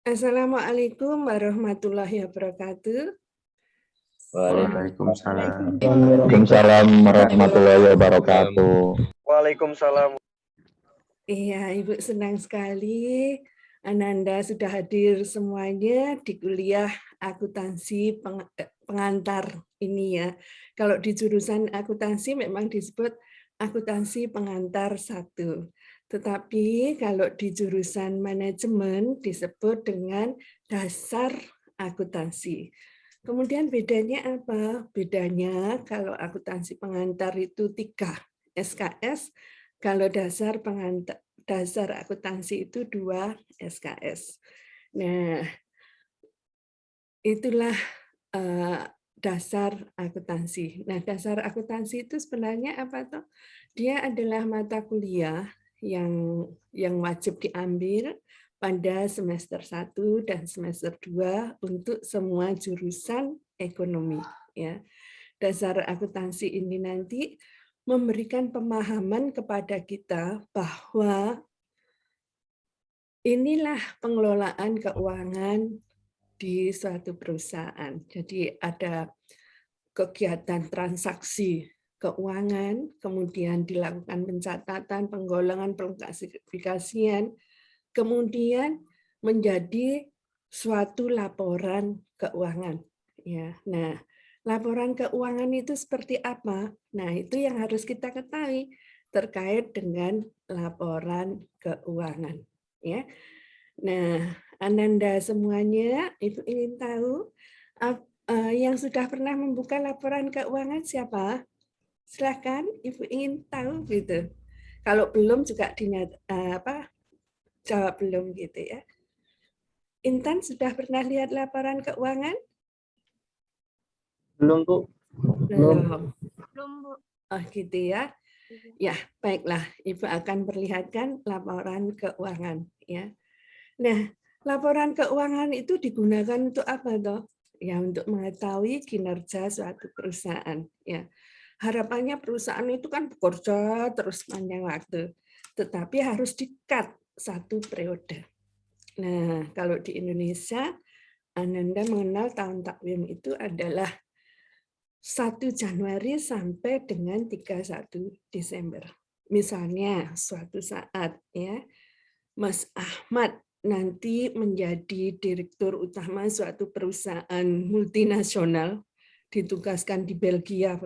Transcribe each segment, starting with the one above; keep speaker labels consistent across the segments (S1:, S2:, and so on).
S1: Assalamualaikum warahmatullahi wabarakatuh.
S2: Waalaikumsalam.
S3: Waalaikumsalam warahmatullahi wabarakatuh.
S4: Waalaikumsalam.
S1: Iya, Ibu senang sekali Ananda sudah hadir semuanya di kuliah akuntansi pengantar ini ya. Kalau di jurusan akuntansi memang disebut akuntansi pengantar 1. Tetapi kalau di jurusan manajemen disebut dengan dasar akuntansi. Kemudian bedanya apa? Bedanya kalau akuntansi pengantar itu 3 SKS, kalau dasar akuntansi itu 2 SKS. Nah, itulah dasar akuntansi. Nah, dasar akuntansi itu sebenarnya apa toh? Dia adalah mata kuliah yang wajib diambil pada semester 1 dan semester 2 untuk semua jurusan ekonomi ya. Dasar akuntansi ini nanti memberikan pemahaman kepada kita bahwa inilah pengelolaan keuangan di suatu perusahaan. Jadi ada kegiatan transaksi keuangan, kemudian dilakukan pencatatan, penggolongan, pengklasifikasian, kemudian menjadi suatu laporan keuangan. Ya, nah laporan keuangan itu seperti apa? Nah, itu yang harus kita ketahui terkait dengan laporan keuangan. Ya. Nah, Ananda semuanya, Ibu ingin tahu yang sudah pernah membuka laporan keuangan siapa? Silakan, Ibu ingin tahu gitu. Kalau belum juga jawab belum gitu ya. Intan sudah pernah lihat laporan keuangan?
S4: Belum, Bu.
S1: Belum.
S5: Belum, Bu.
S1: Oh, gitu ya. Ya, baiklah. Ibu akan perlihatkan laporan keuangan ya. Nah, laporan keuangan itu digunakan untuk apa toh? Ya, untuk mengetahui kinerja suatu perusahaan ya. Harapannya perusahaan itu kan bekerja terus panjang waktu, tetapi harus di-cut 1 periode. Nah, kalau di Indonesia Ananda mengenal tahun takwim itu adalah 1 Januari sampai dengan 31 Desember. Misalnya suatu saat ya Mas Ahmad nanti menjadi direktur utama suatu perusahaan multinasional ditugaskan di Belgia.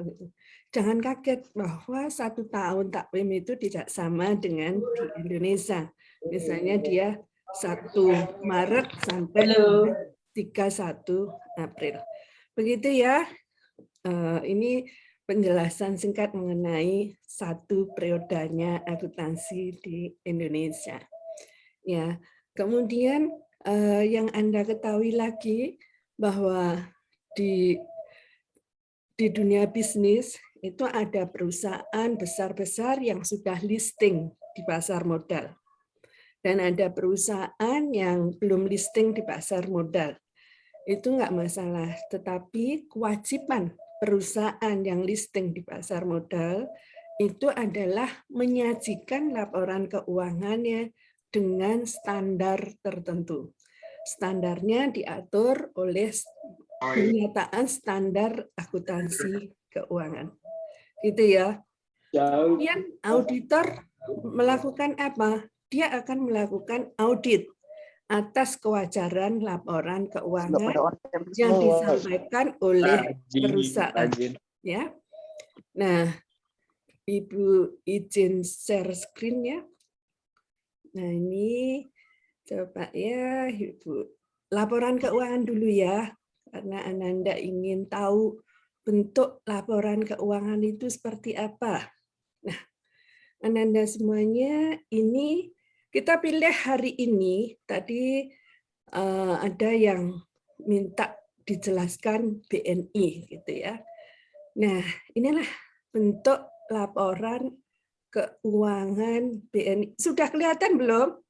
S1: Jangan kaget bahwa 1 tahun takwim itu tidak sama dengan di Indonesia. Misalnya dia 1 Maret sampai 31 April. Begitu ya. Ini penjelasan singkat mengenai 1 periodenya akuntansi di Indonesia. Ya, kemudian yang Anda ketahui lagi bahwa di dunia bisnis itu ada perusahaan besar-besar yang sudah listing di pasar modal. Dan ada perusahaan yang belum listing di pasar modal. Itu enggak masalah, tetapi kewajiban perusahaan yang listing di pasar modal itu adalah menyajikan laporan keuangannya dengan standar tertentu. Standarnya diatur oleh pernyataan standar akuntansi keuangan. Gitu ya. Kemudian auditor melakukan apa? Dia akan melakukan audit atas kewajaran laporan keuangan yang disampaikan oleh perusahaan. Ya. Nah, Ibu izin share screen ya. Nah, ini coba ya, Ibu. Laporan keuangan dulu ya, karena Ananda ingin tahu bentuk laporan keuangan itu seperti apa. Nah, Ananda semuanya ini kita pilih hari ini. Tadi ada yang minta dijelaskan BNI gitu ya. Nah, inilah bentuk laporan keuangan BNI. Sudah kelihatan belum?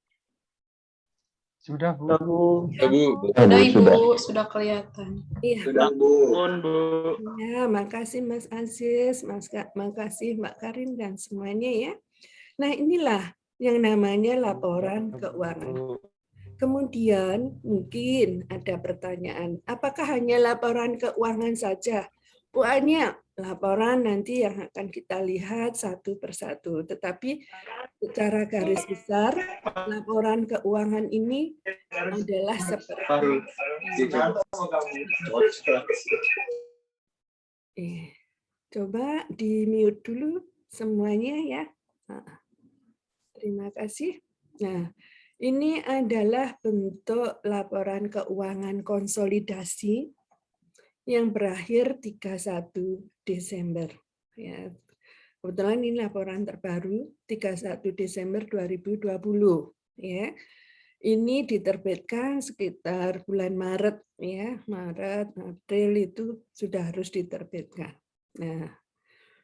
S2: Sudah, Bu.
S5: Sudah, Ibu, sudah kelihatan.
S1: Iya.
S4: Sudah, Bu.
S1: Ya, makasih Mas Aziz, makasih Mbak Karin dan semuanya ya. Nah, inilah yang namanya laporan keuangan. Kemudian mungkin ada pertanyaan, apakah hanya laporan keuangan saja? Banyak laporan nanti yang akan kita lihat satu persatu. Tetapi secara garis besar, laporan keuangan ini adalah seperti coba di mute dulu semuanya ya. Terima kasih. Nah, ini adalah bentuk laporan keuangan konsolidasi yang berakhir 31 Desember. Ya, kebetulan ini laporan terbaru 31 Desember 2020. Ya, ini diterbitkan sekitar bulan Maret, ya, Maret, April itu sudah harus diterbitkan. Nah,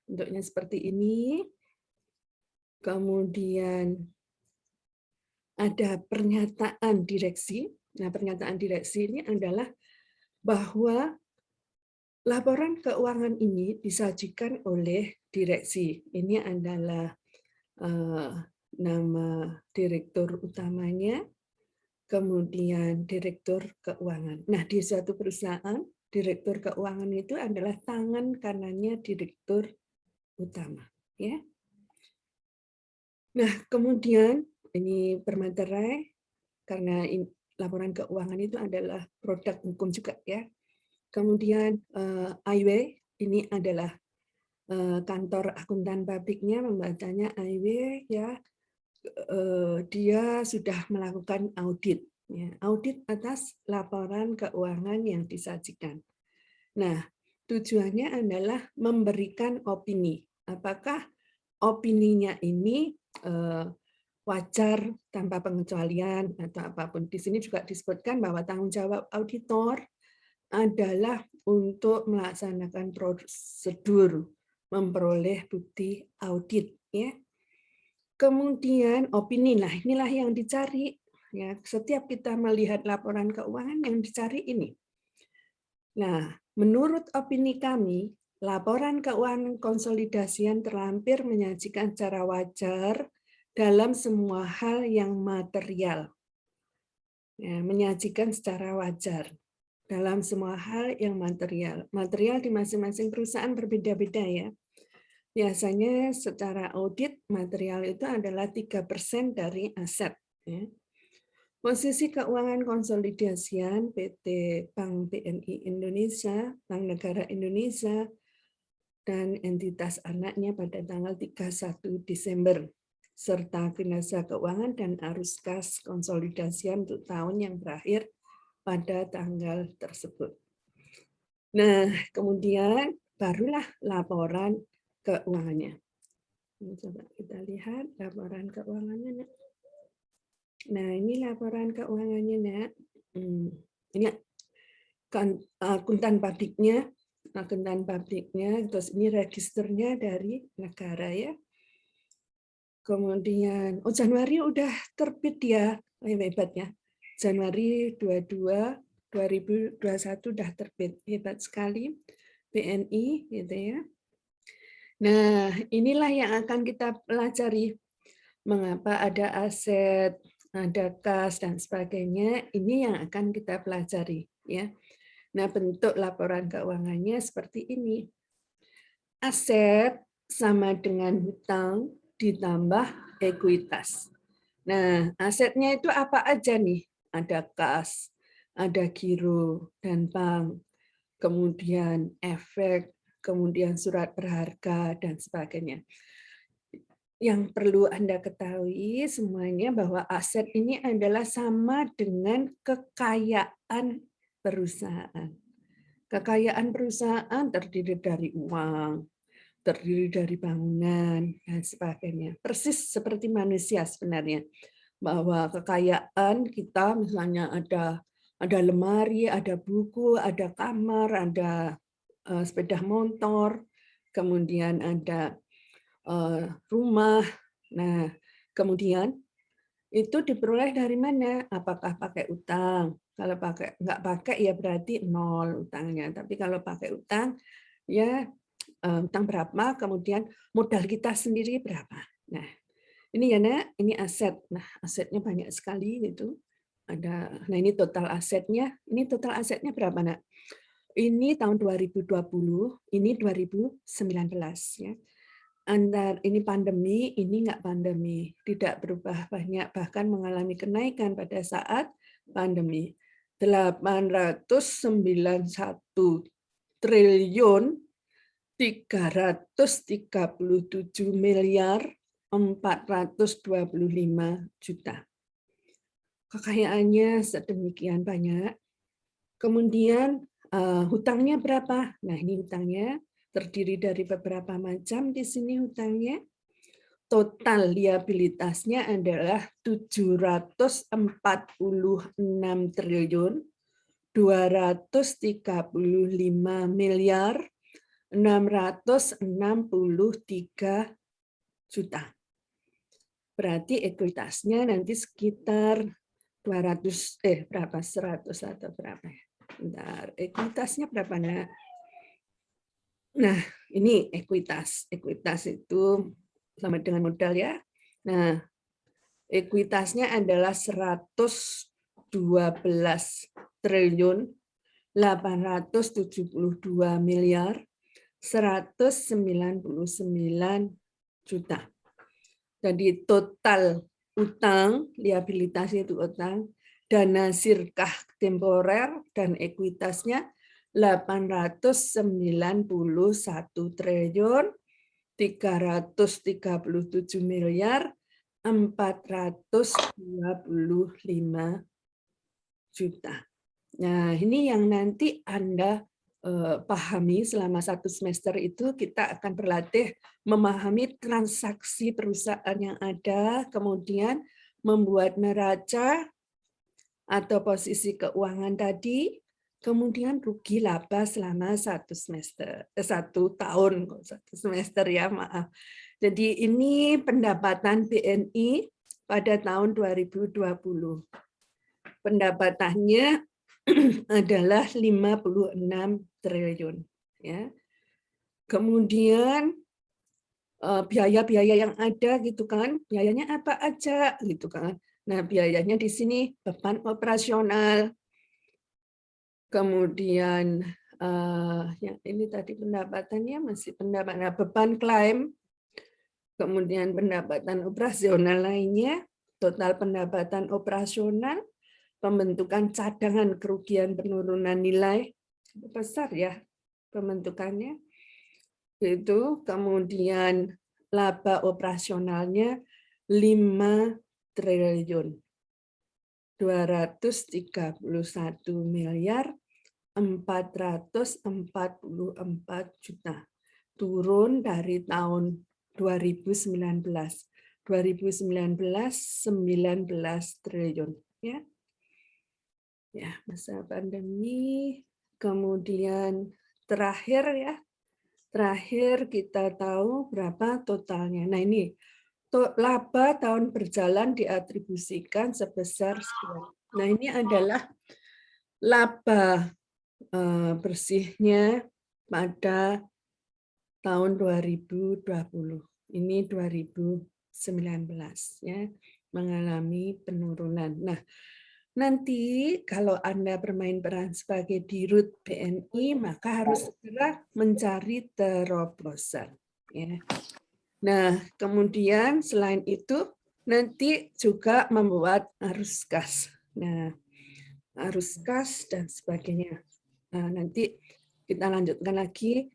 S1: bentuknya seperti ini. Kemudian ada pernyataan direksi. Nah, pernyataan direksi ini adalah bahwa laporan keuangan ini disajikan oleh direksi. Ini adalah nama direktur utamanya, kemudian direktur keuangan. Nah, di suatu perusahaan, direktur keuangan itu adalah tangan kanannya direktur utama. Ya. Nah, kemudian ini bermaterai karena laporan keuangan itu adalah produk hukum juga ya. Kemudian IW ini adalah kantor akuntan pabriknya, membacanya IW ya. Dia sudah melakukan audit ya, audit atas laporan keuangan yang disajikan. Nah, tujuannya adalah memberikan opini. Apakah opininya ini wajar tanpa pengecualian atau apapun. Di sini juga disebutkan bahwa tanggung jawab auditor adalah untuk melaksanakan prosedur memperoleh bukti audit. Ya. Kemudian opini, nah inilah yang dicari. Ya, setiap kita melihat laporan keuangan yang dicari ini. Nah, menurut opini kami, laporan keuangan konsolidasian terlampir menyajikan secara wajar dalam semua hal yang material. Ya, menyajikan secara wajar dalam semua hal yang material. Material di masing-masing perusahaan berbeda-beda ya. Biasanya secara audit material itu adalah 3% dari aset. Ya. Posisi keuangan konsolidasian PT Bank BNI Indonesia, Bank Negara Indonesia, dan entitas anaknya pada tanggal 31 Desember, serta kinerja keuangan dan arus kas konsolidasian untuk tahun yang berakhir pada tanggal tersebut. Nah, kemudian barulah laporan keuangannya. Coba kita lihat laporan keuangannya. Nah, ini laporan keuangannya, Nak. Ini akuntan pabriknya, terus ini registernya dari negara ya. Kemudian, Januari udah terbit ya, hebat ya. Januari 22, 2021 udah terbit, hebat sekali. BNI, gitu ya. Nah, inilah yang akan kita pelajari. Mengapa ada aset, ada kas dan sebagainya, ini yang akan kita pelajari ya. Nah, bentuk laporan keuangannya seperti ini. Aset sama dengan hutang ditambah ekuitas. Nah, asetnya itu apa aja nih? Ada kas, ada giro dan bank, kemudian efek, kemudian surat berharga dan sebagainya. Yang perlu Anda ketahui semuanya bahwa aset ini adalah sama dengan kekayaan perusahaan. Kekayaan perusahaan terdiri dari uang, terdiri dari bangunan, dan sebagainya. Persis seperti manusia sebenarnya. Bahwa kekayaan kita misalnya ada lemari, ada buku, ada kamar, ada sepeda motor, kemudian ada rumah. Nah, kemudian itu diperoleh dari mana? Apakah pakai utang? Kalau nggak pakai ya berarti nol utangnya. Tapi kalau pakai utang ya utang berapa? Kemudian modal kita sendiri berapa? Nah, ini ya Nak, ini aset. Nah, asetnya banyak sekali gitu. Nah ini total asetnya. Ini total asetnya berapa, Nak? Ini tahun 2020, ini 2019 ya. Ini pandemi, ini enggak pandemi, tidak berubah banyak, bahkan mengalami kenaikan pada saat pandemi. 891 triliun 337 miliar 425 juta. Kekayaannya sedemikian banyak. Kemudian hutangnya berapa? Nah, ini hutangnya terdiri dari beberapa macam di sini hutangnya. Total liabilitasnya adalah 746 triliun 235 miliar 663 juta. Berarti ekuitasnya nanti sekitar 100 atau berapa ya? Bentar, ekuitasnya berapa, Nak? Nah, ini ekuitas. Ekuitas itu sama dengan modal ya. Nah, ekuitasnya adalah 112 triliun 872 miliar 199 juta. Jadi total utang, liabilitas itu utang, dana sirkah temporer dan ekuitasnya 891 triliun 337 miliar 425 juta. Nah, ini yang nanti Anda pahami selama 1 semester itu. Kita akan berlatih memahami transaksi perusahaan yang ada, kemudian membuat neraca atau posisi keuangan tadi, kemudian rugi laba selama 1 semester, 1 tahun, 1 semester ya, maaf. Jadi ini pendapatan BNI pada tahun 2020. Pendapatannya adalah 56 triliun. Ya. Kemudian biaya-biaya yang ada gitu kan, biayanya apa aja gitu kan. Nah, biayanya di sini beban operasional. Kemudian yang ini tadi pendapatannya masih pendapatan beban klaim. Kemudian pendapatan operasional lainnya, total pendapatan operasional, pembentukan cadangan kerugian penurunan nilai besar ya pembentukannya itu, kemudian laba operasionalnya 5 triliun 231 miliar 444 juta, turun dari tahun 2019 19 triliun ya. Ya, masa pandemi. Kemudian terakhir kita tahu berapa totalnya. Nah, ini laba tahun berjalan diatribusikan sebesar sekian. Nah, ini adalah laba bersihnya pada tahun 2020. Ini 2019 ya, mengalami penurunan. Nah, nanti kalau Anda bermain peran sebagai dirut BNI, maka harus segera mencari teroplosan. Ya. Nah, kemudian selain itu nanti juga membuat arus kas. Nah, arus kas dan sebagainya. Nah, nanti kita lanjutkan lagi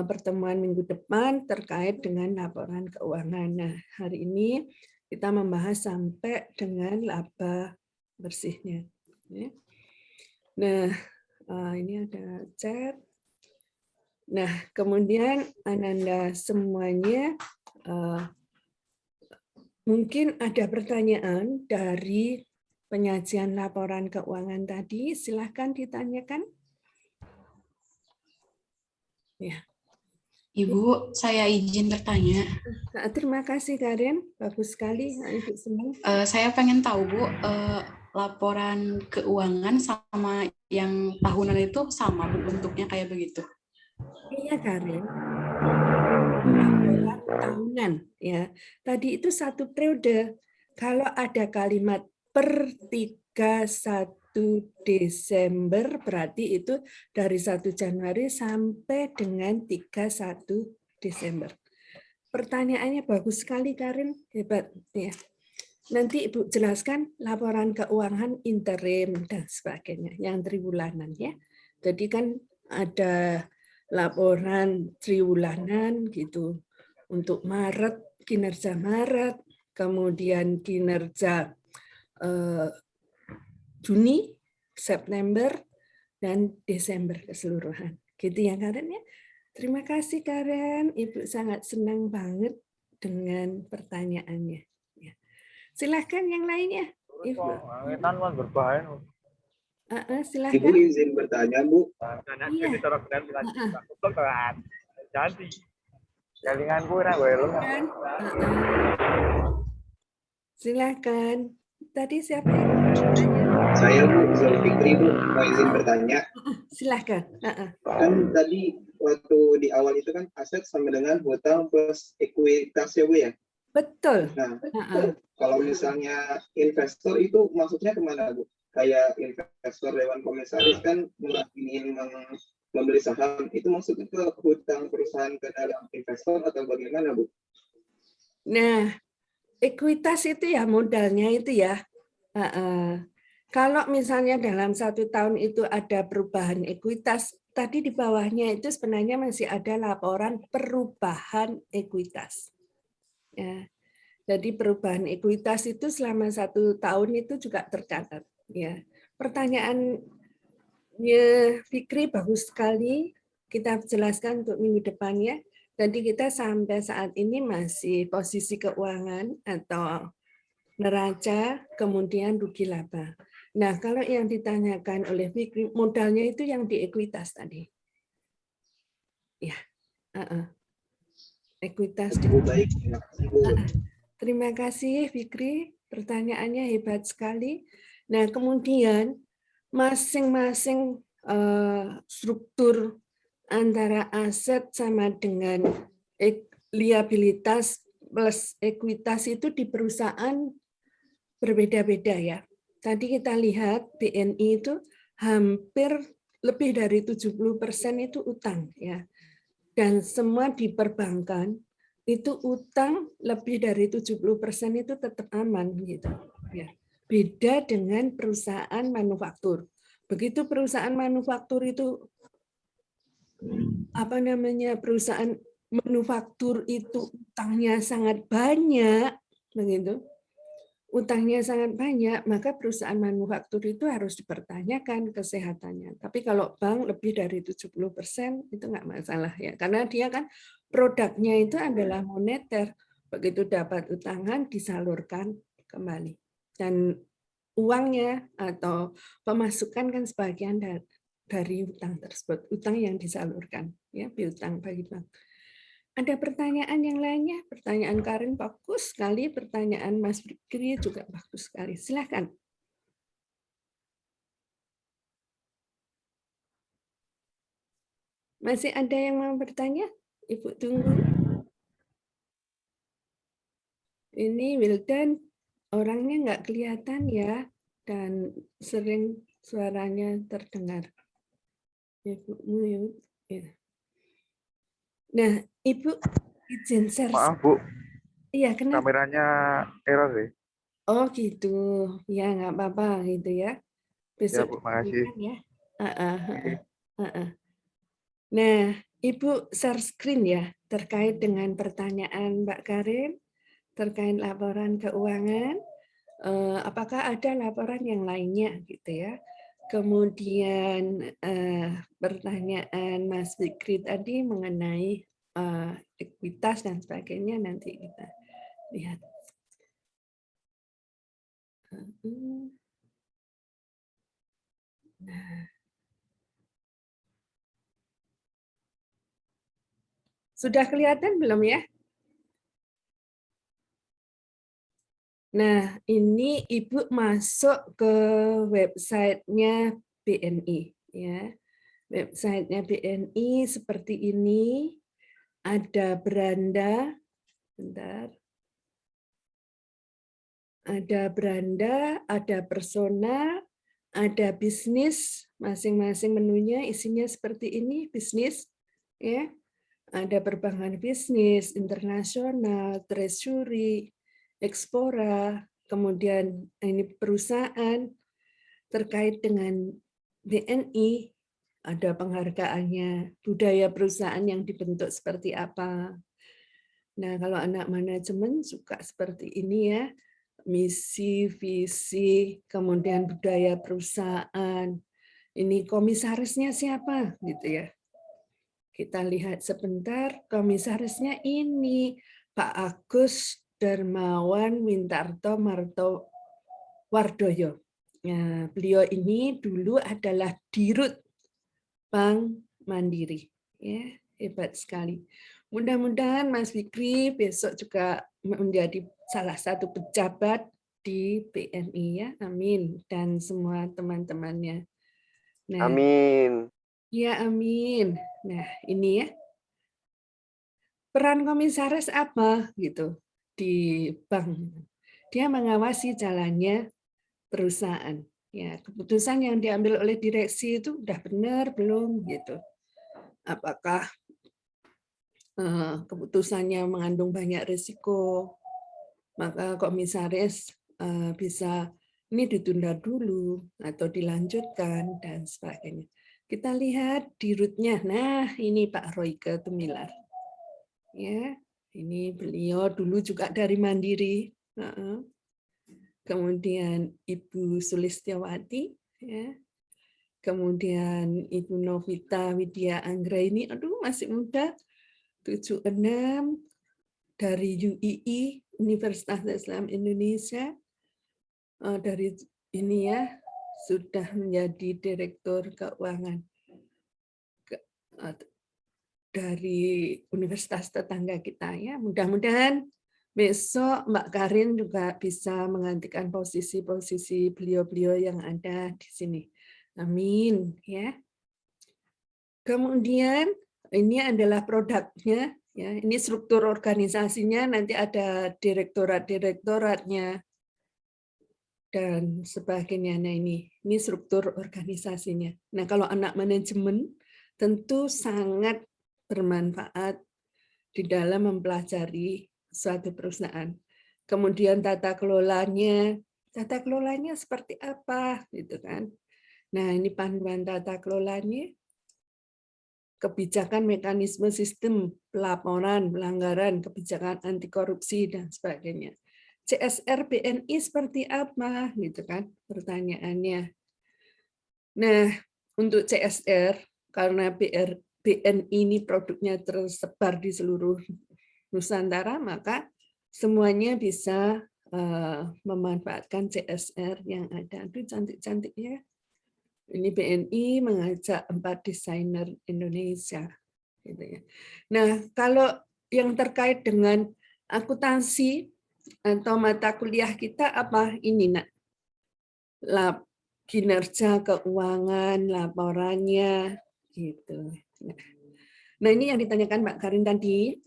S1: pertemuan minggu depan terkait dengan laporan keuangan. Nah, hari ini kita membahas sampai dengan laba bersihnya. Nah, ini ada chat. Nah, kemudian Ananda semuanya mungkin ada pertanyaan dari penyajian laporan keuangan tadi. Silahkan ditanyakan. Ya.
S5: Ibu, saya izin bertanya.
S1: Terima kasih Karen, bagus sekali. Ibu senang.
S5: Saya pengen tahu Bu, laporan keuangan sama yang tahunan itu sama Bu, bentuknya kayak begitu?
S1: Iya Karen. Laporan tahunan ya. Tadi itu 1 periode. Kalau ada kalimat per 31 Desember, berarti itu dari 1 Januari sampai dengan 31 Desember. Pertanyaannya bagus sekali, Karin, hebat ya. Nanti Ibu jelaskan laporan keuangan interim dan sebagainya, yang triwulanan ya. Jadi kan ada laporan triwulanan gitu untuk Maret, kinerja Maret, kemudian kinerja Juni, September, dan Desember keseluruhan. Gitu ya Karen ya. Terima kasih Karen, Ibu sangat senang banget dengan pertanyaannya. Ya. Silahkan yang lainnya. Ibu. Silahkan.
S4: Ibu izin bertanya, Bu.
S1: Iya.
S2: Jadi,
S1: Silakan. Tadi siapa yang bertanya?
S4: Saya Bu, Zulfikri Bu, mau izin bertanya.
S1: Silakan.
S4: Kan tadi waktu di awal itu kan aset sama dengan hutang plus ekuitas ya Bu ya?
S1: Betul.
S4: Nah, kalau misalnya investor itu maksudnya kemana Bu? Kayak investor Dewan Komisaris kan ingin membeli saham, itu maksudnya ke hutang perusahaan ke dalam investor atau bagaimana Bu?
S1: Nah, ekuitas itu ya modalnya itu ya. Kalau misalnya dalam 1 tahun itu ada perubahan ekuitas, tadi di bawahnya itu sebenarnya masih ada laporan perubahan ekuitas. Ya. Jadi perubahan ekuitas itu selama 1 tahun itu juga tercatat. Ya. Pertanyaannya Fikri bagus sekali. Kita jelaskan untuk minggu depannya. Jadi kita sampai saat ini masih posisi keuangan atau neraca, kemudian rugi laba. Nah, kalau yang ditanyakan oleh Fikri, modalnya itu yang di ekuitas tadi. Ya, ekuitas.
S4: Baik, terima kasih Bu.
S1: Terima kasih Fikri, pertanyaannya hebat sekali. Nah, kemudian masing-masing struktur antara aset sama dengan liabilitas plus ekuitas itu di perusahaan berbeda-beda ya. Tadi kita lihat BNI itu hampir lebih dari 70% itu utang ya. Dan semua di perbankan itu utang lebih dari 70% itu tetap aman gitu ya. Beda dengan perusahaan manufaktur. Begitu perusahaan manufaktur itu perusahaan manufaktur itu utangnya sangat banyak begitu. Utangnya sangat banyak, maka perusahaan manufaktur itu harus dipertanyakan kesehatannya. Tapi kalau bank lebih dari 70% itu nggak masalah ya, karena dia kan produknya itu adalah moneter. Begitu dapat utangan disalurkan kembali. Dan uangnya atau pemasukan kan sebagian dari utang tersebut, utang yang disalurkan ya, piutang bagi bank. Ada pertanyaan yang lainnya? Pertanyaan Karin bagus sekali, pertanyaan Mas Fikri juga bagus sekali. Silakan. Masih ada yang mau bertanya? Ibu tunggu. Ini Wildan, orangnya nggak kelihatan ya, dan sering suaranya terdengar. Ibu mute. Ya. Nah, Ibu izin share.
S2: maaf Bu,
S1: Iya, kenapa?
S2: kameranya error sih.
S1: Oh gitu, ya nggak apa-apa gitu ya.
S2: Ya
S1: Besok
S2: Bu, makasih.
S1: ya. Nah, Ibu share screen ya terkait dengan pertanyaan Mbak Karin terkait laporan keuangan. Apakah ada laporan yang lainnya gitu ya? Kemudian pertanyaan Mas Fikri tadi mengenai ekuitas dan sebagainya nanti kita lihat. Nah. Sudah kelihatan belum ya? Nah, ini Ibu masuk ke websitenya BNI ya. Websitenya BNI seperti ini. Ada beranda. Bentar. ada beranda, ada persona, ada bisnis, masing-masing menunya isinya seperti ini, bisnis, ya. Ada perbankan bisnis, internasional, treasury, Expora, kemudian ini perusahaan terkait dengan BNI, ada penghargaannya, budaya perusahaan yang dibentuk seperti apa. Nah, kalau anak manajemen suka seperti ini ya, misi, visi, kemudian budaya perusahaan. Ini komisarisnya siapa gitu ya. Kita lihat sebentar, komisarisnya ini Pak Agus Darmawan Wintarto Martowardoyo. Nah, beliau ini dulu adalah Dirut Bank Mandiri. Ya, hebat sekali. Mudah-mudahan Mas Fikri besok juga menjadi salah satu pejabat di BNI ya. Amin. Dan semua teman-temannya. Nah,
S2: Amin.
S1: ya amin. Nah, ini ya. Peran komisaris apa gitu di bank? Dia mengawasi jalannya perusahaan. Ya, keputusan yang diambil oleh direksi itu udah benar belum gitu. Apakah keputusannya mengandung banyak risiko, maka komisaris bisa ini ditunda dulu atau dilanjutkan dan sebagainya. Kita lihat dirutnya. Nah, ini Pak Royke Tumilar. Ya, ini beliau dulu juga dari Mandiri. Kemudian Ibu Sulistiawati, ya. Kemudian Ibu Novita Widya Anggraini, aduh masih muda, 76 dari UII, Universitas Islam Indonesia, dari ini ya sudah menjadi direktur keuangan dari universitas tetangga kita ya. Mudah-mudahan besok Mbak Karin juga bisa menggantikan posisi-posisi beliau-beliau yang ada di sini. Amin ya. Kemudian ini adalah produknya ya. Ini struktur organisasinya, nanti ada direktorat-direktoratnya dan sebagainya. Nah, ini struktur organisasinya. Nah, kalau anak manajemen tentu sangat bermanfaat di dalam mempelajari suatu perusahaan. Kemudian tata kelolanya seperti apa gitu kan. Nah, ini panduan tata kelolanya, kebijakan mekanisme sistem pelaporan pelanggaran, kebijakan anti korupsi dan sebagainya. CSR BNI seperti apa gitu kan pertanyaannya. Nah, untuk CSR karena BNI ini produknya tersebar di seluruh Nusantara, maka semuanya bisa memanfaatkan CSR yang ada. Itu cantik-cantik ya. Ini BNI mengajak 4 desainer Indonesia. Gitu ya. Nah, kalau yang terkait dengan akuntansi atau mata kuliah kita apa ini nak? Kinerja keuangan, laporannya, gitu. Nah, ini yang ditanyakan Mbak Karin tadi.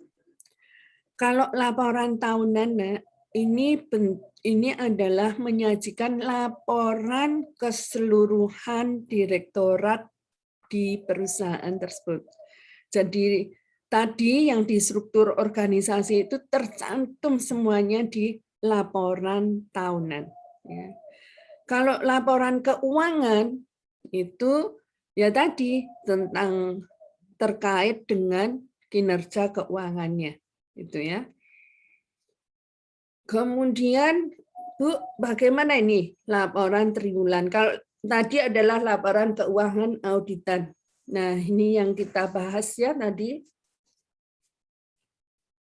S1: Kalau laporan tahunan, nah, ini adalah menyajikan laporan keseluruhan direktorat di perusahaan tersebut. Jadi tadi yang di struktur organisasi itu tercantum semuanya di laporan tahunan. Ya. Kalau laporan keuangan itu ya tadi tentang terkait dengan kinerja keuangannya, itu ya. Kemudian Bu, bagaimana ini laporan triwulan? Kalau tadi adalah laporan keuangan auditan. Nah, ini yang kita bahas ya tadi.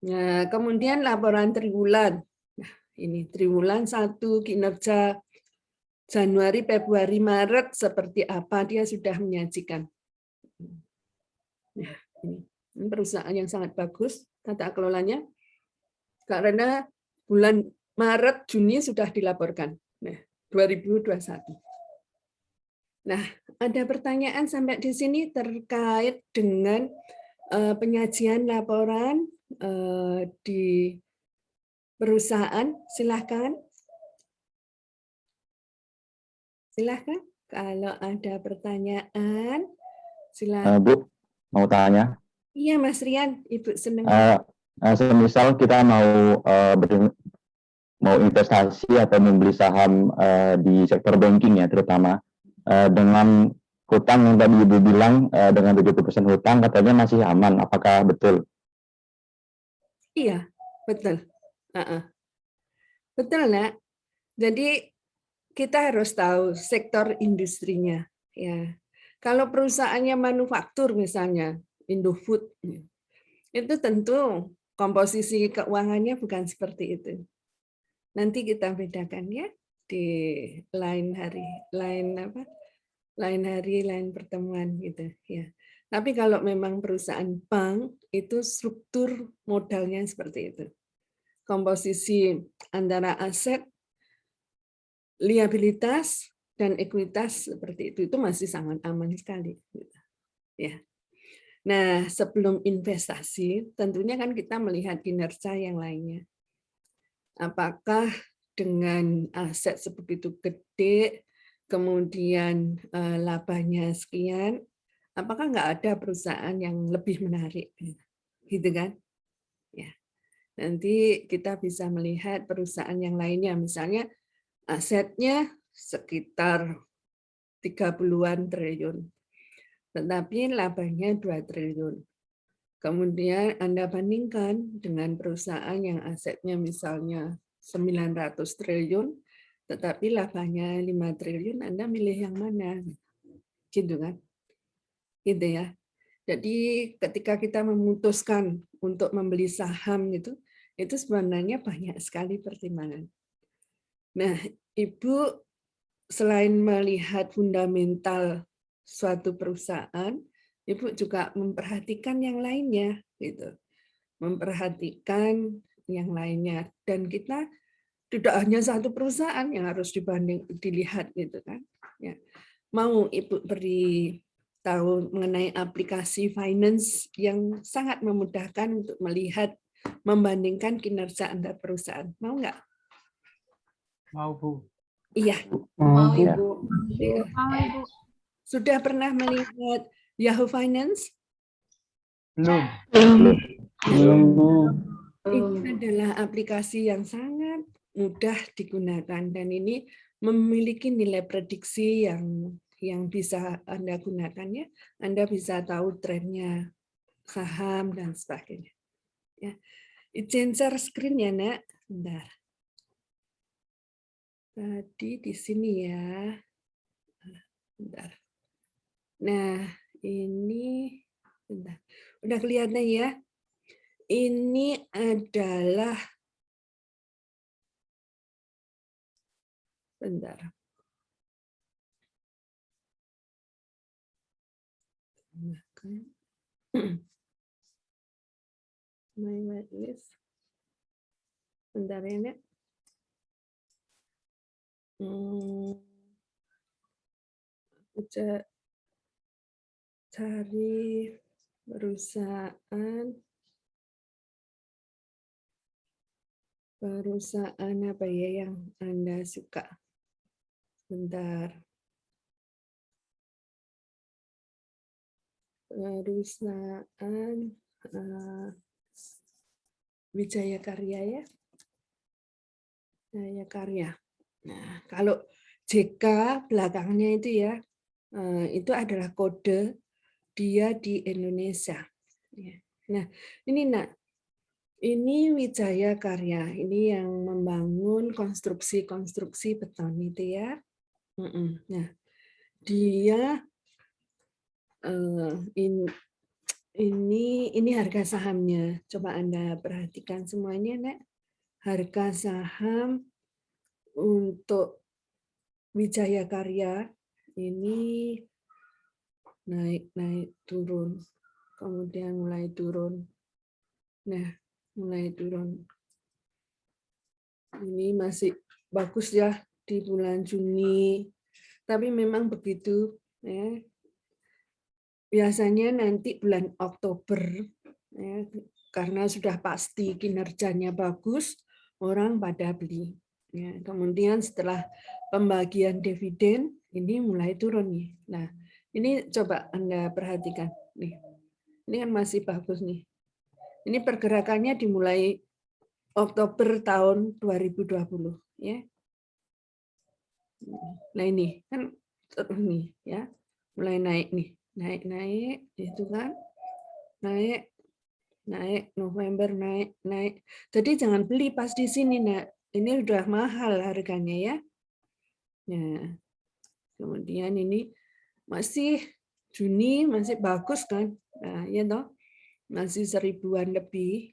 S1: Nah, kemudian laporan triwulan. Nah, ini triwulan 1 kinerja Januari, Februari, Maret seperti apa dia sudah menyajikan. Nah, ini perusahaan yang sangat bagus tata kelolanya karena bulan Maret, Juni sudah dilaporkan. Nah, 2021. Nah, ada pertanyaan sampai di sini terkait dengan penyajian laporan di perusahaan. Silakan. Silahkan kalau ada pertanyaan, silahkan.
S3: Bu, mau tanya.
S1: Iya Mas Rian, Ibu senang.
S3: Semisal kita mau investasi atau membeli saham di sektor banking ya terutama, dengan hutang yang tadi Ibu bilang dengan 70% hutang katanya masih aman, apakah betul?
S1: Iya, betul. Betul, Nak. Jadi kita harus tahu sektor industrinya. Ya, kalau perusahaannya manufaktur misalnya, Indofood, itu tentu komposisi keuangannya bukan seperti itu. Nanti kita bedakan ya di lain hari, lain pertemuan gitu ya. Tapi kalau memang perusahaan bank itu struktur modalnya seperti itu. Komposisi antara aset, liabilitas dan ekuitas seperti itu masih sangat aman sekali. Ya. Nah, sebelum investasi, tentunya kan kita melihat kinerja yang lainnya. Apakah dengan aset sebegitu gede, kemudian labanya sekian, apakah nggak ada perusahaan yang lebih menarik, gitu kan? Ya. Nanti kita bisa melihat perusahaan yang lainnya, misalnya asetnya sekitar 30-an triliun, tetapi labanya 2 triliun. Kemudian Anda bandingkan dengan perusahaan yang asetnya misalnya 900 triliun, tetapi labanya 5 triliun, Anda milih yang mana? Gitu kan? Gitu ya. Jadi ketika kita memutuskan untuk membeli saham itu sebenarnya banyak sekali pertimbangan. Nah, Ibu selain melihat fundamental suatu perusahaan, Ibu juga memperhatikan yang lainnya, gitu. Memperhatikan yang lainnya, dan kita tidak hanya satu perusahaan yang harus dilihat, gitu kan? Ya. Mau Ibu beri tahu mengenai aplikasi finance yang sangat memudahkan untuk melihat, membandingkan kinerja antar perusahaan. Mau nggak?
S2: Mau, Bu.
S1: Iya.
S5: Mau
S3: Ya.
S5: Ibu.
S1: Iya. Sudah pernah melihat Yahoo Finance?
S2: Belum.
S1: Ini adalah aplikasi yang sangat mudah digunakan dan ini memiliki nilai prediksi yang bisa Anda gunakan ya. Anda bisa tahu trennya saham dan sebagainya. Ya. Izin share screen ya, Nak. Bentar. Tadi di sini ya. Bentar. Nah, ini bentar. Udah kelihatan ya? Ini adalah bentar. My whitelist. Bentar ya, Nak. Cari perusahaan apa ya yang Anda suka. Bentar. Perusahaan Wijaya Karya ya. Wijaya Karya. Nah, kalau JK belakangnya itu ya, itu adalah kode dia di Indonesia. Nah, ini Wijaya Karya, ini yang membangun konstruksi beton itu ya. Nah, dia ini harga sahamnya. Coba Anda perhatikan semuanya, Nak. Harga saham untuk Wijaya Karya ini naik turun, kemudian mulai turun. Nah, mulai turun. Ini masih bagus ya di bulan Juni, tapi memang begitu ya. Biasanya nanti bulan Oktober ya, karena sudah pasti kinerjanya bagus, orang pada beli. Ya, kemudian setelah pembagian dividen ini mulai turun nih. Nah, ini coba Anda perhatikan nih. Ini kan masih bagus nih. Ini pergerakannya dimulai Oktober tahun 2020 ya. Nah, ini kan nih ya. Mulai naik nih. Naik itu kan. Naik November naik. Jadi jangan beli pas di sini, Nak. Ini udah mahal harganya ya. Nah, kemudian ini masih Juni masih bagus kan? Nah, ya toh. Masih 1000-an lebih.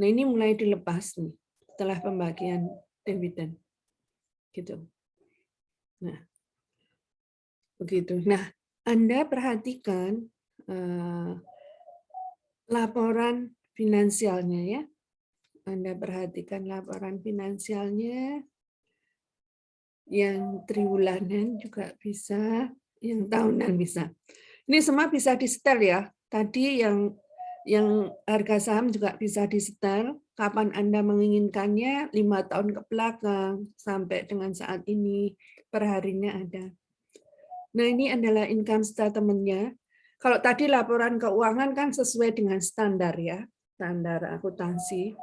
S1: Nah, ini mulai dilepas nih setelah pembagian dividen. Gitu. Nah, begitu. Nah, Anda perhatikan laporan finansialnya ya. Anda perhatikan laporan finansialnya. Yang triwulanan juga bisa, yang tahunan bisa. Ini semua bisa di-setel ya. Tadi yang harga saham juga bisa di-setel. Kapan Anda menginginkannya, 5 tahun ke belakang, sampai dengan saat ini, perharinya ada. Nah, ini adalah income statement-nya. Kalau tadi laporan keuangan kan sesuai dengan standar ya, standar akuntansi.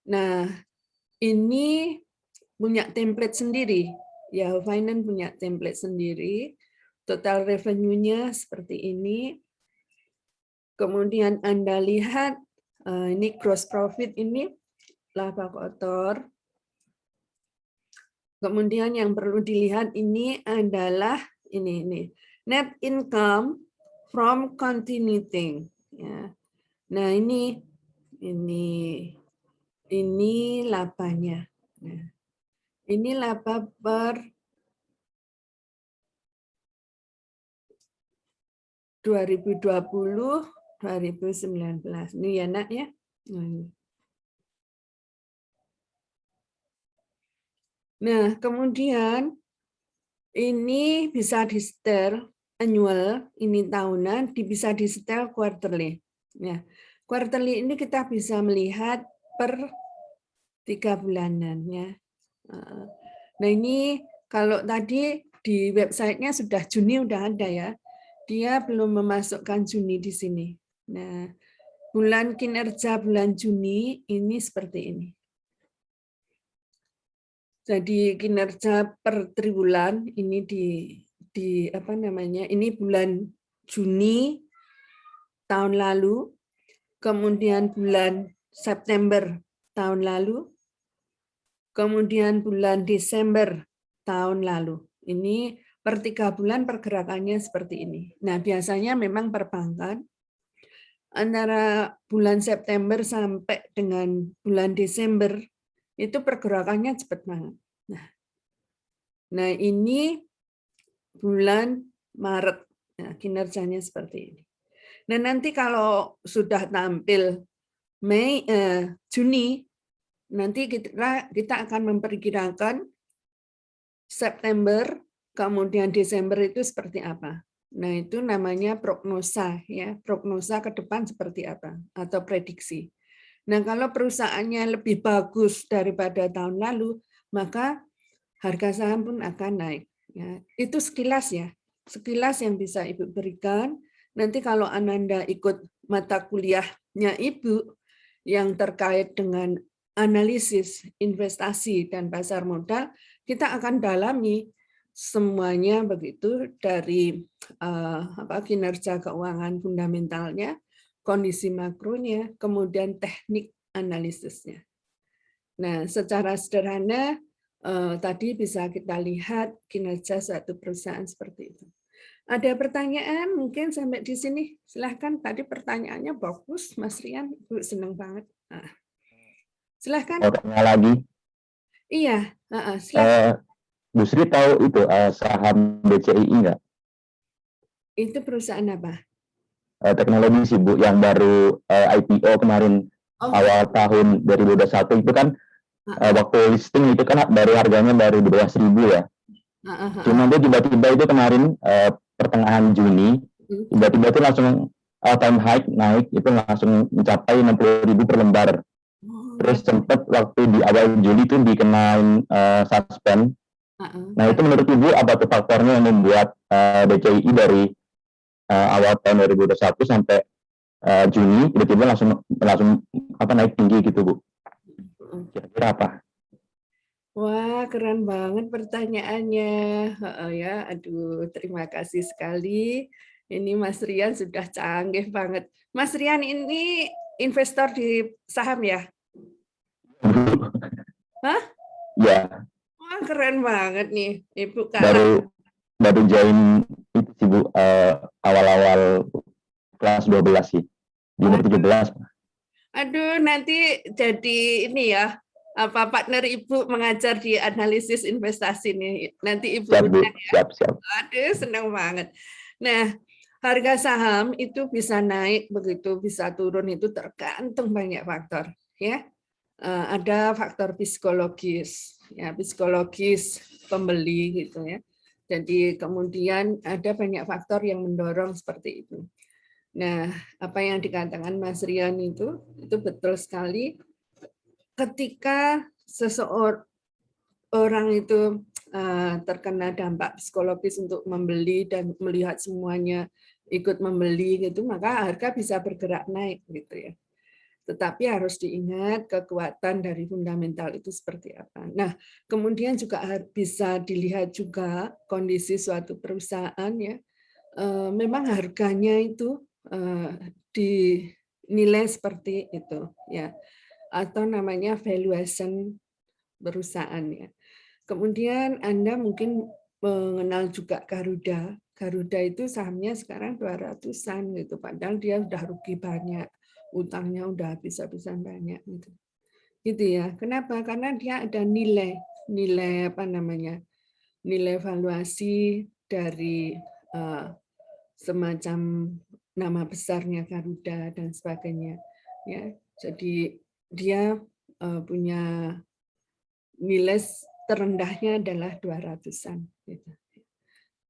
S1: Nah, ini punya template sendiri. Yahoo Finance punya template sendiri. Total revenue-nya seperti ini. Kemudian Anda lihat, ini gross profit ini laba kotor. Kemudian yang perlu dilihat ini adalah ini net income from continuing. Ya. Nah ini labanya. Nah, ini laba per 2020, 2019. Ini ya Nak ya. Nah, kemudian ini bisa di-setel annual, ini tahunan, bisa di-setel quarterly. Ya, quarterly ini kita bisa melihat per 3 bulanan ya. Nah, ini kalau tadi di websitenya sudah Juni udah ada ya. Dia belum memasukkan Juni di sini. Nah, bulan kinerja bulan Juni ini seperti ini. Jadi kinerja per triwulan ini di apa namanya? Ini bulan Juni tahun lalu, kemudian bulan September tahun lalu, kemudian bulan Desember tahun lalu. Ini per 3 bulan pergerakannya seperti ini. Nah, biasanya memang perbankan antara bulan September sampai dengan bulan Desember itu pergerakannya cepat banget. Nah ini bulan Maret, nah, kinerjanya seperti ini. Nah nanti kalau sudah tampil Juni, nanti kita akan memperkirakan September, kemudian Desember itu seperti apa. Nah itu namanya prognosa ya, prognosa ke depan seperti apa atau prediksi. Nah kalau perusahaannya lebih bagus daripada tahun lalu, maka harga saham pun akan naik. Ya, itu sekilas ya, sekilas yang bisa Ibu berikan. Nanti kalau Ananda ikut mata kuliahnya Ibu yang terkait dengan analisis investasi dan pasar modal, kita akan dalami semuanya begitu dari kinerja keuangan fundamentalnya, kondisi makronya, kemudian teknik analisisnya. Nah, secara sederhana tadi bisa kita lihat kinerja suatu perusahaan seperti itu. Ada pertanyaan mungkin sampai di sini? Silahkan, tadi pertanyaannya bagus, Mas Rian, Ibu senang banget. Nah, silahkan.
S3: Mau tanya lagi?
S1: Iya, silahkan.
S3: Bu Sri tahu itu saham BCI enggak?
S1: Itu perusahaan apa?
S3: Teknologi sih Bu, yang baru IPO kemarin awal tahun 2021 itu kan waktu listing itu kan baru harganya baru di bawah 1.000 ya. Cuma dia tiba-tiba itu kemarin pertengahan Juni tiba-tiba itu langsung all time high naik itu langsung mencapai 60.000 per lembar. Terus sempat waktu di awal Juli itu dikenain suspend Nah, itu menurut Ibu apa tuh faktornya yang membuat DCII dari awal tahun 2021 sampai Juni tiba-tiba langsung naik tinggi gitu, Bu? Kira-kira apa?
S1: Wah, keren banget pertanyaannya. Ya, aduh, terima kasih sekali. Ini Mas Rian sudah canggih banget. Mas Rian ini investor di saham ya? Hah?
S3: Ya,
S1: Wah, keren banget nih, Ibu
S3: baru join itu sih, Bu, awal-awal kelas 12 sih. Di umur 17.
S1: Aduh, nanti jadi ini ya, apa partner Ibu mengajar di analisis investasi nih. Nanti Ibu
S3: Siap, Bu.
S1: undang ya.
S3: Siap.
S1: Aduh, senang banget. Nah, harga saham itu bisa naik begitu, bisa turun itu tergantung banyak faktor, ya. Ada faktor psikologis, ya, psikologis pembeli gitu ya. Jadi kemudian ada banyak faktor yang mendorong seperti itu. Nah, apa yang dikatakan Mas Rian itu betul sekali. Ketika seseorang itu terkena dampak psikologis untuk membeli dan melihat semuanya ikut membeli gitu, maka harga bisa bergerak naik gitu ya. Tetapi harus diingat kekuatan dari fundamental itu seperti apa. Nah, kemudian juga bisa dilihat juga kondisi suatu perusahaan ya. Memang harganya itu dinilai seperti itu ya, atau namanya valuation perusahaan ya. Kemudian Anda mungkin mengenal juga Garuda. Garuda itu sahamnya sekarang 200-an gitu, padahal dia udah rugi banyak, utangnya udah habis-habisan banyak gitu. Gitu ya. Kenapa? Karena dia ada nilai apa namanya? Nilai valuasi dari semacam nama besarnya Garuda dan sebagainya. Ya, jadi dia punya nilai terendahnya adalah 200-an. Gitu.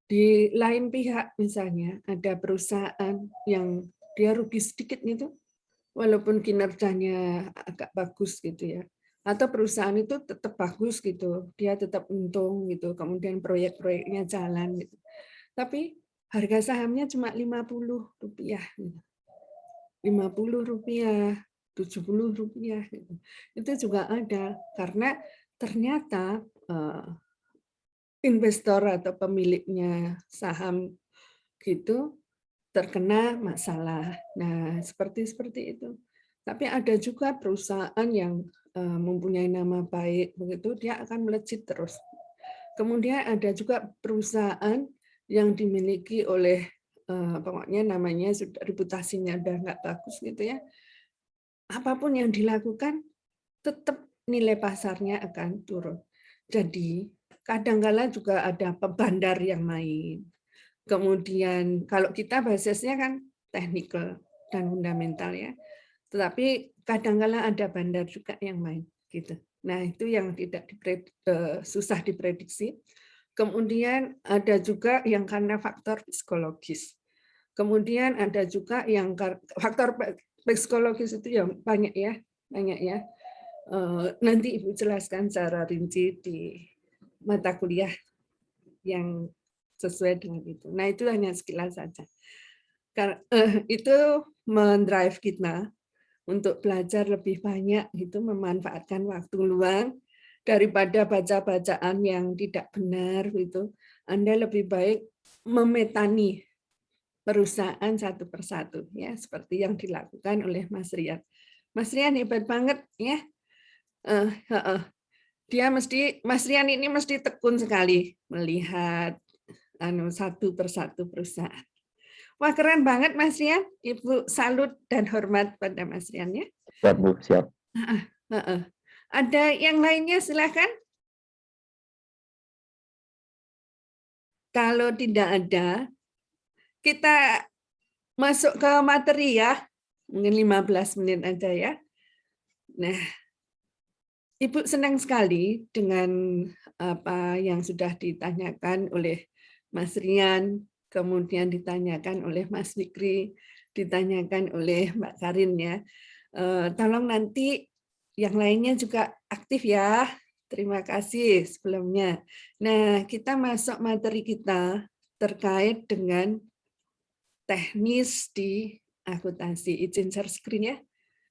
S1: Di lain pihak misalnya ada perusahaan yang dia rugi sedikit gitu, walaupun kinerjanya agak bagus gitu ya. Atau perusahaan itu tetap bagus gitu, dia tetap untung gitu, kemudian proyek-proyeknya jalan gitu. Tapi harga sahamnya cuma Rp50 gitu. Rp50, Rp70 gitu. Itu juga ada karena ternyata investor atau pemiliknya saham gitu terkena masalah. Nah, seperti itu. Tapi ada juga perusahaan yang mempunyai nama baik begitu, dia akan melejit terus. Kemudian ada juga perusahaan yang dimiliki oleh pokoknya namanya sudah reputasinya udah nggak bagus gitu ya. Apapun yang dilakukan tetap nilai pasarnya akan turun. Jadi kadang-kala juga ada pembandar yang main. Kemudian kalau kita basisnya kan technical dan fundamental ya. Tetapi kadang-kala ada bandar juga yang main gitu. Nah, itu yang tidak susah diprediksi. Kemudian ada juga yang karena faktor psikologis. Kemudian ada juga yang faktor psikologis itu ya banyak ya. Nanti Ibu jelaskan secara rinci di mata kuliah yang sesuai dengan itu. Nah, itu hanya sekilas saja. Itu mendrive kita untuk belajar lebih banyak, itu memanfaatkan waktu luang daripada baca-bacaan yang tidak benar gitu. Anda lebih baik memetani perusahaan satu persatu ya, seperti yang dilakukan oleh Mas Rian. Mas Rian hebat banget ya. Dia Mas Rian ini mesti tekun sekali melihat satu persatu perusahaan. Wah, keren banget Mas Rian. Ibu salut dan hormat pada Mas Rian ya.
S3: Siap, Bu, siap.
S1: Ada yang lainnya silakan. Kalau tidak ada, kita masuk ke materi ya. Mungkin 15 menit aja ya. Nah, Ibu senang sekali dengan apa yang sudah ditanyakan oleh Mas Rian, kemudian ditanyakan oleh Mas Fikri, ditanyakan oleh Mbak Karin ya. Tolong nanti yang lainnya juga aktif ya. Terima kasih sebelumnya. Nah, kita masuk materi kita terkait dengan teknis di akuntansi. Izin share screen ya.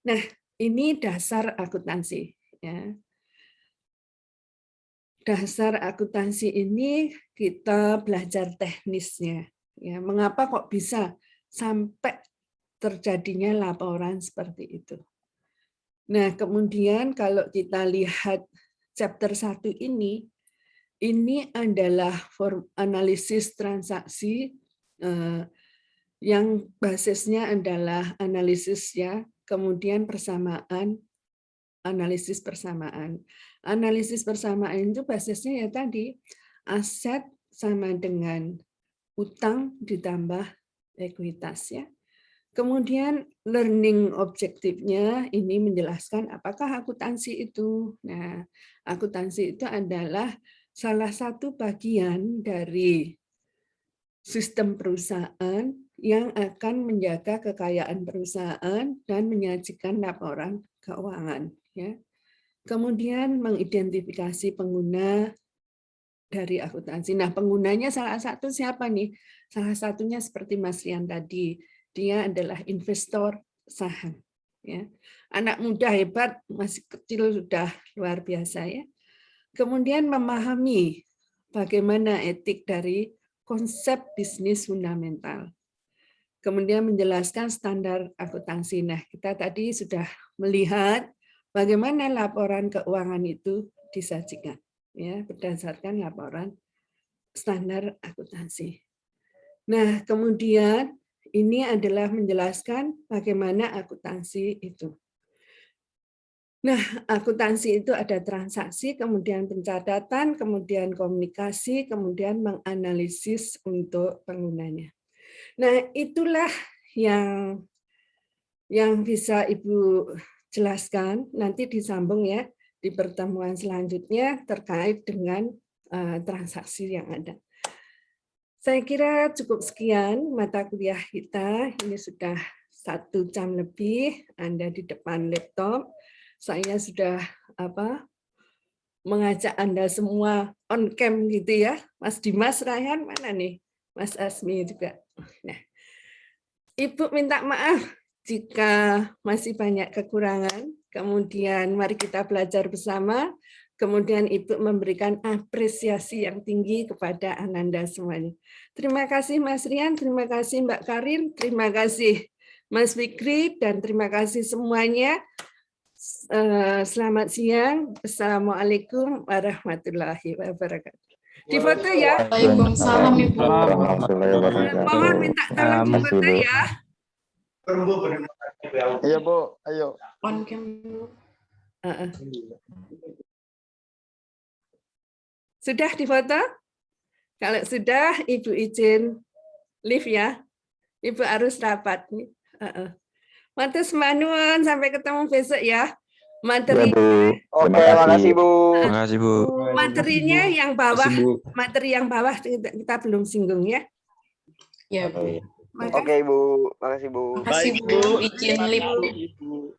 S1: Nah, ini dasar akuntansi. Ya. Dasar akuntansi ini kita belajar teknisnya. Ya, mengapa kok bisa sampai terjadinya laporan seperti itu. Nah, kemudian kalau kita lihat chapter 1 ini adalah analisis transaksi yang basisnya adalah analisis ya, kemudian persamaan, analisis persamaan. Analisis persamaan itu basisnya ya tadi, aset sama dengan utang ditambah ekuitas ya. Kemudian learning objektifnya ini menjelaskan apakah akuntansi itu. Nah, akuntansi itu adalah salah satu bagian dari sistem perusahaan yang akan menjaga kekayaan perusahaan dan menyajikan laporan keuangan. Ya. Kemudian mengidentifikasi pengguna dari akuntansi. Nah, penggunanya salah satu siapa nih? Salah satunya seperti Mas Rian tadi. Dia adalah investor saham. Ya. Anak muda hebat, masih kecil sudah luar biasa ya. Kemudian memahami bagaimana etik dari konsep bisnis fundamental. Kemudian menjelaskan standar akuntansi. Nah, kita tadi sudah melihat bagaimana laporan keuangan itu disajikan ya berdasarkan laporan standar akuntansi. Nah, kemudian ini adalah menjelaskan bagaimana akuntansi itu. Nah, akuntansi itu ada transaksi, kemudian pencatatan, kemudian komunikasi, kemudian menganalisis untuk penggunanya. Nah, itulah yang bisa Ibu jelaskan, nanti disambung ya di pertemuan selanjutnya terkait dengan transaksi yang ada. Saya kira cukup sekian mata kuliah kita. Ini sudah 1 jam lebih, Anda di depan laptop. Saya sudah mengajak Anda semua on cam gitu ya. Mas Dimas, Rayhan mana nih? Mas Asmi juga. Nah, Ibu minta maaf jika masih banyak kekurangan. Kemudian mari kita belajar bersama. Kemudian Ibu memberikan apresiasi yang tinggi kepada Ananda semuanya. Terima kasih Mas Rian, terima kasih Mbak Karin, terima kasih Mas Fikri, dan terima kasih semuanya. Selamat siang. Assalamualaikum warahmatullahi wabarakatuh. Di foto ya.
S5: Waalaikumsalam Ibu.
S1: Mohon minta tolong di foto ya.
S6: Iya Bu, ayo.
S5: On cam dulu.
S1: Sudah di foto? Kalau sudah, Ibu izin live ya. Ibu harus rapat nih. Matur nuwun, sampai ketemu besok ya. Materi.
S3: Ya, Bu.
S6: Oke,
S3: Terima
S6: makasih Bu.
S7: Makasih Bu.
S1: Materinya yang bawah,
S7: Makasih, Bu.
S1: materi yang bawah kita belum singgung ya.
S5: Ya Bu.
S1: Makasih.
S6: Oke Bu, makasih Bu.
S5: Makasih Bu. Izin lip Bu.